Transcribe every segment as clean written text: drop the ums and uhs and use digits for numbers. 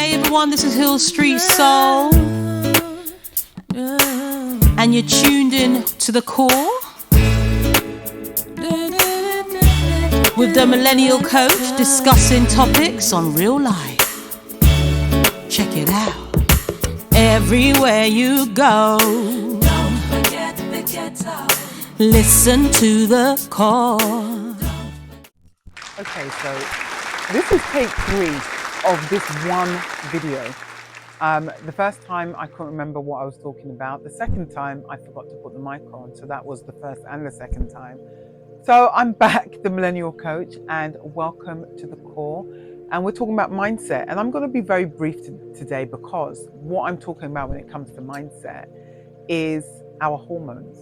Hey everyone, this is Hill Street Soul, and you're tuned in to the core with DaMillennialCoach, discussing topics on real life. Check it out. Everywhere you go, don't forget the ghetto. Listen to the core. Okay, so this is take 3 of this one video. The first time I couldn't remember what I was talking about. The second time I forgot to put the mic on, so that was the first and the second time. So I'm back, the Millennial Coach, and welcome to the core. And we're talking about mindset, and I'm going to be very brief today because what I'm talking about when it comes to mindset is our hormones.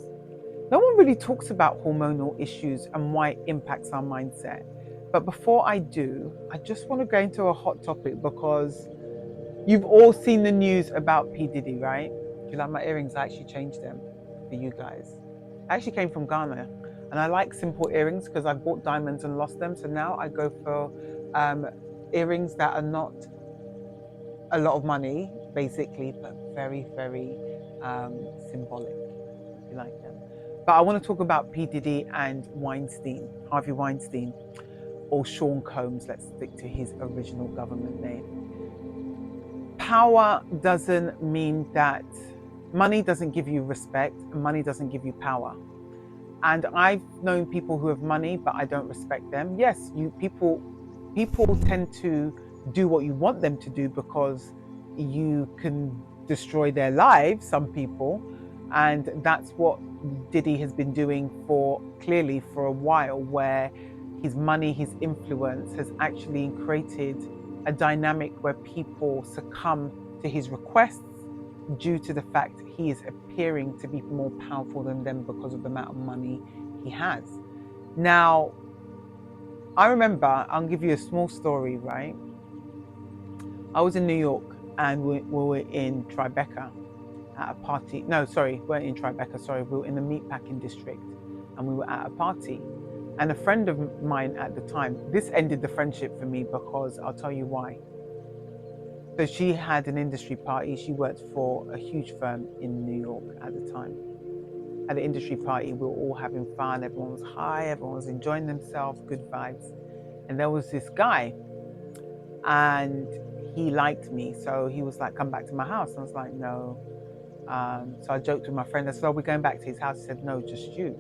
No one really talks about hormonal issues and why it impacts our mindset. But before I do, I just want to go into a hot topic because you've all seen the news about P. Diddy, right? Do you like my earrings? I actually changed them for you guys. I actually came from Ghana, and I like simple earrings because I bought diamonds and lost them. So now I go for earrings that are not a lot of money, basically, but very, very symbolic. You like them. But I want to talk about P. Diddy and Weinstein, Harvey Weinstein, or Sean Combs. Let's stick to his original government name. Power doesn't mean that money doesn't give you respect, and money doesn't give you power. And I've known people who have money, but I don't respect them. Yes, people tend to do what you want them to do because you can destroy their lives, some people. And that's what Diddy has been doing clearly for a while, where his money, his influence has actually created a dynamic where people succumb to his requests due to the fact he is appearing to be more powerful than them because of the amount of money he has. Now, I remember, I'll give you a small story, right? I was in New York and we were in Tribeca at a party. No, sorry, we weren't in Tribeca, sorry. We were in the meatpacking district and we were at a party. And a friend of mine at the time, this ended the friendship for me because I'll tell you why. So she had an industry party. She worked for a huge firm in New York at the time. At the industry party, we were all having fun. Everyone was high. Everyone was enjoying themselves, good vibes. And there was this guy and he liked me. So he was like, come back to my house. And I was like, no. So I joked with my friend. I said, oh, we're going back to his house. He said, no, just you.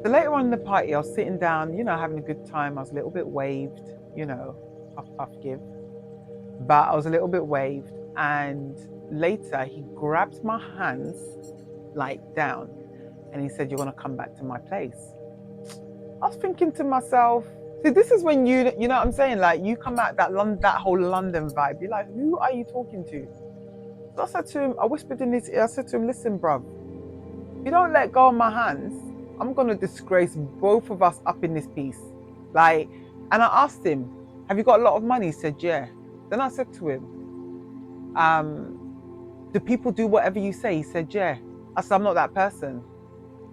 So later on in the party, I was sitting down, having a good time. I was a little bit waved, puff, puff, give. But I was a little bit waved. And later he grabbed my hands, like down, and he said, you're going to come back to my place. I was thinking to myself, see, this is when you know what I'm saying? Like, you come out that whole London vibe. You're like, who are you talking to? So I said to him, I whispered in his ear, I said to him, listen, bruv, if you don't let go of my hands, I'm going to disgrace both of us up in this piece. And I asked him, have you got a lot of money? He said, yeah. Then I said to him, do people do whatever you say? He said, yeah. I said, I'm not that person.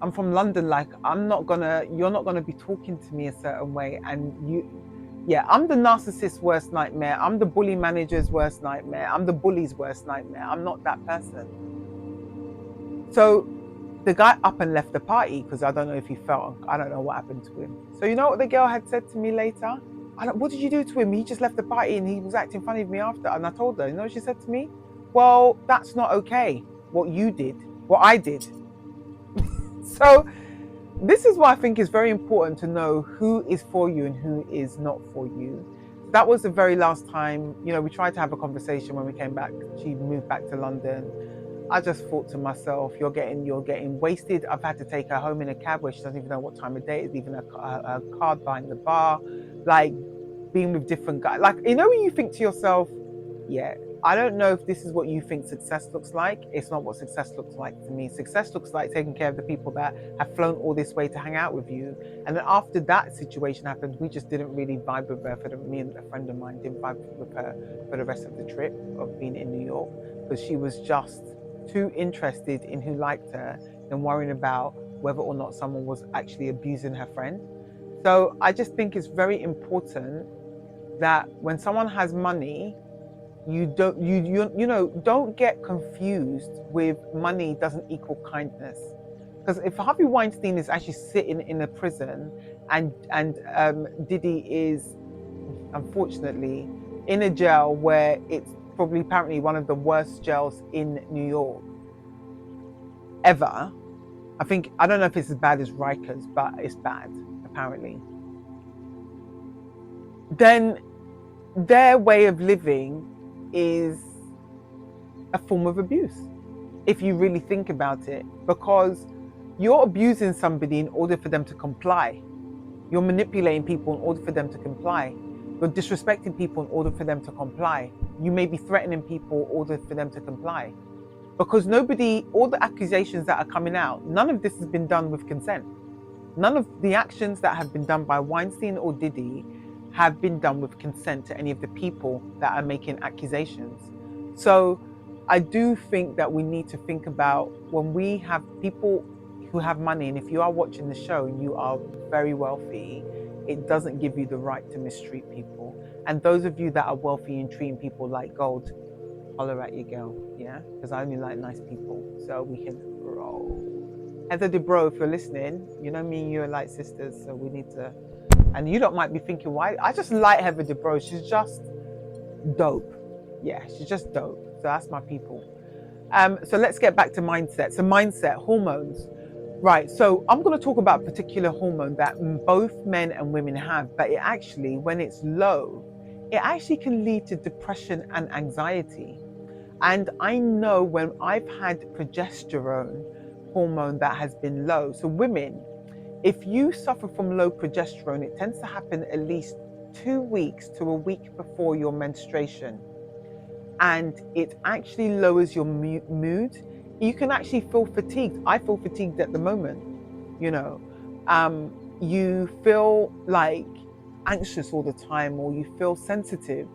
I'm from London. You're not going to be talking to me a certain way. And I'm the narcissist's worst nightmare. I'm the bully manager's worst nightmare. I'm the bully's worst nightmare. I'm not that person. So the guy up and left the party because I don't know if he felt, I don't know what happened to him. So you know what the girl had said to me later? What did you do to him? He just left the party and he was acting funny with me after. And I told her, you know what she said to me? Well, that's not okay, what you did, what I did. So this is why I think it's very important to know who is for you and who is not for you. That was the very last time, we tried to have a conversation when we came back. She moved back to London. I just thought to myself, you're getting wasted. I've had to take her home in a cab where she doesn't even know what time of day it is, even a card behind the bar, being with different guys. When you think to yourself, yeah, I don't know if this is what you think success looks like. It's not what success looks like to me. Success looks like taking care of the people that have flown all this way to hang out with you. And then after that situation happened, we just didn't really vibe with her. Me and a friend of mine didn't vibe with her for the rest of the trip of being in New York, because she was just too interested in who liked her than worrying about whether or not someone was actually abusing her friend. So I just think it's very important that when someone has money, Don't get confused with money doesn't equal kindness. Because if Harvey Weinstein is actually sitting in a prison and Diddy is unfortunately in a jail where it's probably apparently one of the worst jails in New York ever. I don't know if it's as bad as Rikers, but it's bad apparently. Then their way of living is a form of abuse, if you really think about it, because you're abusing somebody in order for them to comply. You're manipulating people in order for them to comply. You're disrespecting people in order for them to comply. You may be threatening people in order for them to comply. Because all the accusations that are coming out, none of this has been done with consent. None of the actions that have been done by Weinstein or Diddy have been done with consent to any of the people that are making accusations. So I do think that we need to think about when we have people who have money, and if you are watching the show and you are very wealthy, it doesn't give you the right to mistreat people. And those of you that are wealthy and treating people like gold, holler at your girl, yeah? Because I only like nice people, so we can roll. Heather DeBro, if you're listening, you know me and you are like sisters, so we need to. And you don't might be thinking, why? I just like Heather DeBro. She's just dope. Yeah, she's just dope. So that's my people. So let's get back to mindset. So mindset, hormones. Right, so I'm going to talk about a particular hormone that both men and women have, but it actually, when it's low, it actually can lead to depression and anxiety. And I know when I've had progesterone hormone that has been low. So women, if you suffer from low progesterone, it tends to happen at least 2 weeks to a week before your menstruation. And it actually lowers your mood. You can actually feel fatigued. I feel fatigued at the moment, you feel like anxious all the time, or you feel sensitive.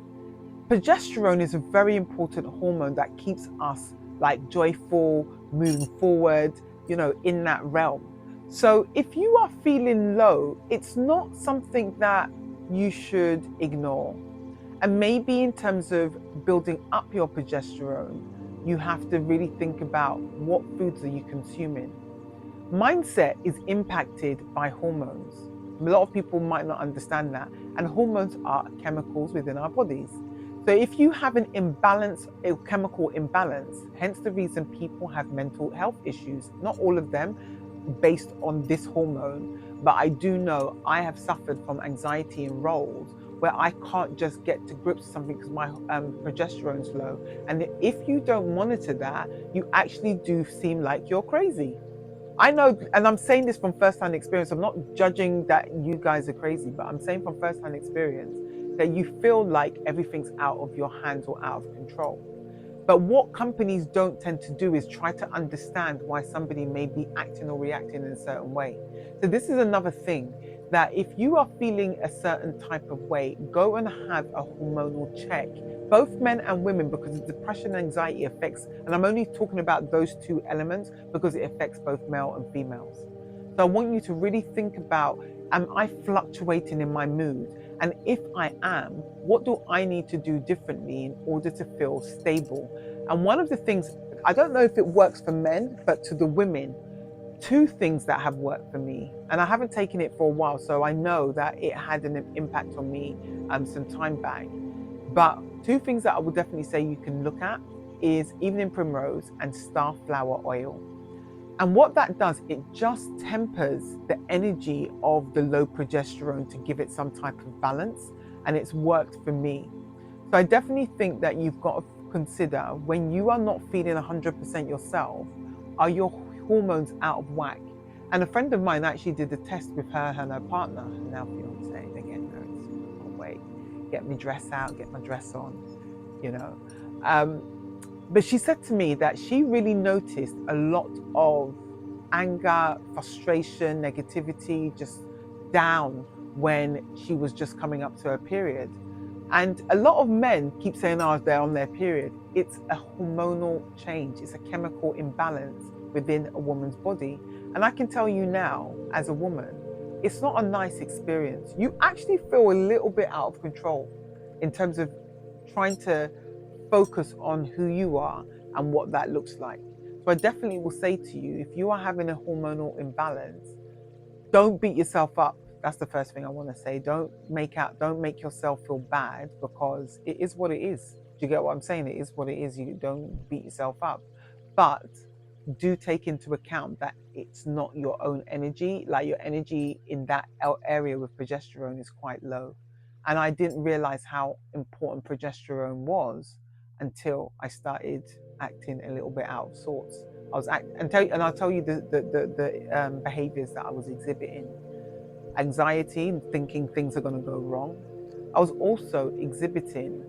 Progesterone is a very important hormone that keeps us like joyful, moving forward, in that realm. So if you are feeling low, it's not something that you should ignore. And maybe in terms of building up your progesterone, you have to really think about what foods are you consuming. Mindset is impacted by hormones. A lot of people might not understand that. And hormones are chemicals within our bodies. So if you have an imbalance, a chemical imbalance, hence the reason people have mental health issues, not all of them based on this hormone, but I do know I have suffered from anxiety and roles where I can't just get to grips with something because my progesterone's low. And if you don't monitor that, you actually do seem like you're crazy. I know, and I'm saying this from first-hand experience. I'm not judging that you guys are crazy, but I'm saying from first-hand experience that you feel like everything's out of your hands or out of control. But what companies don't tend to do is try to understand why somebody may be acting or reacting in a certain way. So this is another thing, that if you are feeling a certain type of way, go and have a hormonal check. Both men and women, because depression and anxiety affects, and I'm only talking about those two elements because it affects both male and females. So I want you to really think about, am I fluctuating in my mood? And if I am, what do I need to do differently in order to feel stable? And one of the things, I don't know if it works for men, but to the women, 2 things that have worked for me, and I haven't taken it for a while, so I know that it had an impact on me some time back. But 2 things that I would definitely say you can look at is evening primrose and starflower oil. And what that does, it just tempers the energy of the low progesterone to give it some type of balance, and it's worked for me. So I definitely think that you've got to consider, when you are not feeling 100% yourself, are your hormones out of whack? And a friend of mine actually did a test with her and her partner, now fiance. They're getting nervous. Oh wait, get my dress out, get my dress on, But she said to me that she really noticed a lot of anger, frustration, negativity, just down when she was just coming up to her period. And a lot of men keep saying, oh, they're on their period. It's a hormonal change. It's a chemical imbalance within a woman's body. And I can tell you now, as a woman, it's not a nice experience. You actually feel a little bit out of control in terms of trying to focus on who you are and what that looks like. So I definitely will say to you, if you are having a hormonal imbalance, don't beat yourself up. That's the first thing I want to say. Don't make yourself feel bad, because it is what it is. Do you get what I'm saying? It is what it is. You don't beat yourself up. But do take into account that it's not your own energy. Like, your energy in that area with progesterone is quite low. And I didn't realize how important progesterone was until I started acting a little bit out of sorts. And I'll tell you the behaviors that I was exhibiting: anxiety, thinking things are going to go wrong. I was also exhibiting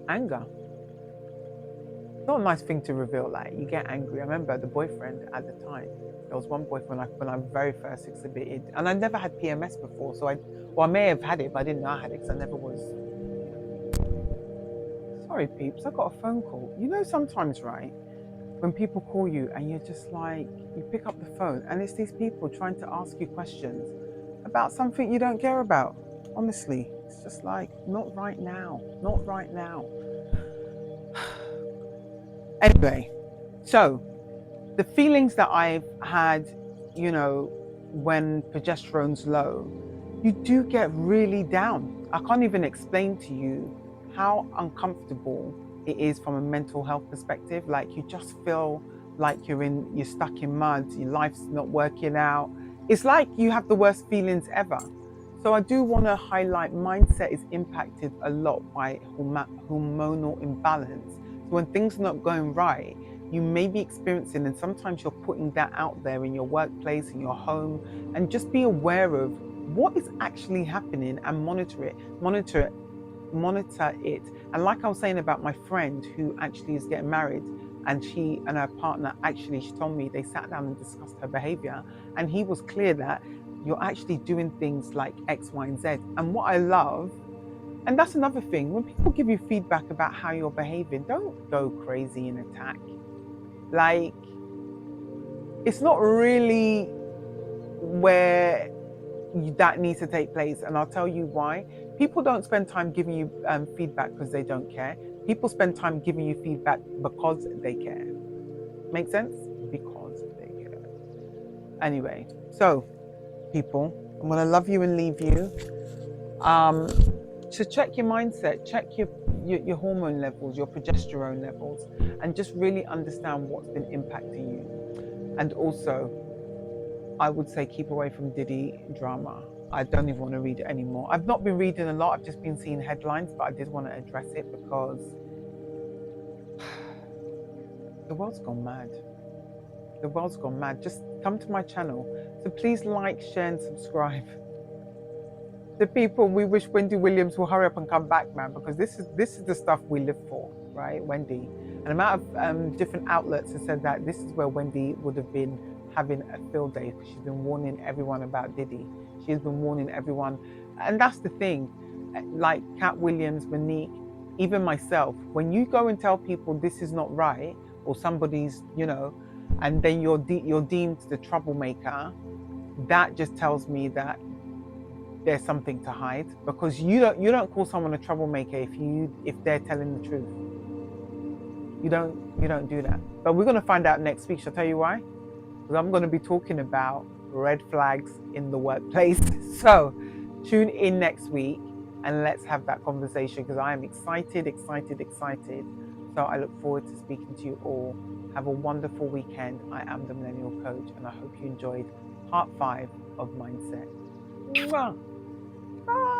anger. Not a nice thing to reveal. Like, you get angry. I remember the boyfriend at the time. There was one boyfriend when I very first exhibited, and I never had PMS before. So I may have had it, but I didn't know I had it because I never was. Sorry, peeps, I got a phone call. You know, sometimes, right, when people call you and you're just like, you pick up the phone and it's these people trying to ask you questions about something you don't care about. Honestly, it's just like, not right now, not right now. Anyway, so the feelings that I've had, you know, when progesterone's low, you do get really down. I can't even explain to you how uncomfortable it is from a mental health perspective. Like, you just feel like you're stuck in mud, your life's not working out. It's like you have the worst feelings ever. So I do want to highlight, mindset is impacted a lot by hormonal imbalance. So when things are not going right, you may be experiencing, and sometimes you're putting that out there in your workplace, in your home, and just be aware of what is actually happening and monitor it. And like I was saying about my friend who actually is getting married, and she and her partner, actually, she told me they sat down and discussed her behavior, and he was clear that you're actually doing things like X, Y, and Z. And what I love, and that's another thing, when people give you feedback about how you're behaving, don't go crazy and attack. Like, it's not really where that needs to take place. And I'll tell you why. People don't spend time giving you feedback because they don't care. People spend time giving you feedback because they care. Make sense? Because they care. Anyway, so people, I'm going to love you and leave you. So check your mindset, check your hormone levels, your progesterone levels, and just really understand what's been impacting you. And also, I would say keep away from Diddy drama. I don't even want to read it anymore. I've not been reading a lot, I've just been seeing headlines, but I did want to address it because the world's gone mad. The world's gone mad. Just come to my channel. So please like, share, and subscribe. The people, we wish Wendywilliams will hurry up and come back, man, because this is the stuff we live for, right? Wendy. And amount of different outlets have said that this is where Wendy would have been having a field day, because she's been warning everyone about Diddy. She's been warning everyone. And that's the thing, like Cat Williams, Monique, even myself, when you go and tell people this is not right, or somebody's, you know, and then you're deemed the troublemaker, that just tells me that there's something to hide, because you don't call someone a troublemaker if they're telling the truth. You don't do that. But we're going to find out next week. Shall I tell you why? Because I'm going to be talking about red flags in the workplace. So tune in next week and let's have that conversation, because I am excited. So I look forward to speaking to you all. Have a wonderful weekend. I am the Millennial Coach, and I hope you enjoyed part 5 of Mindset. Mwah! Bye.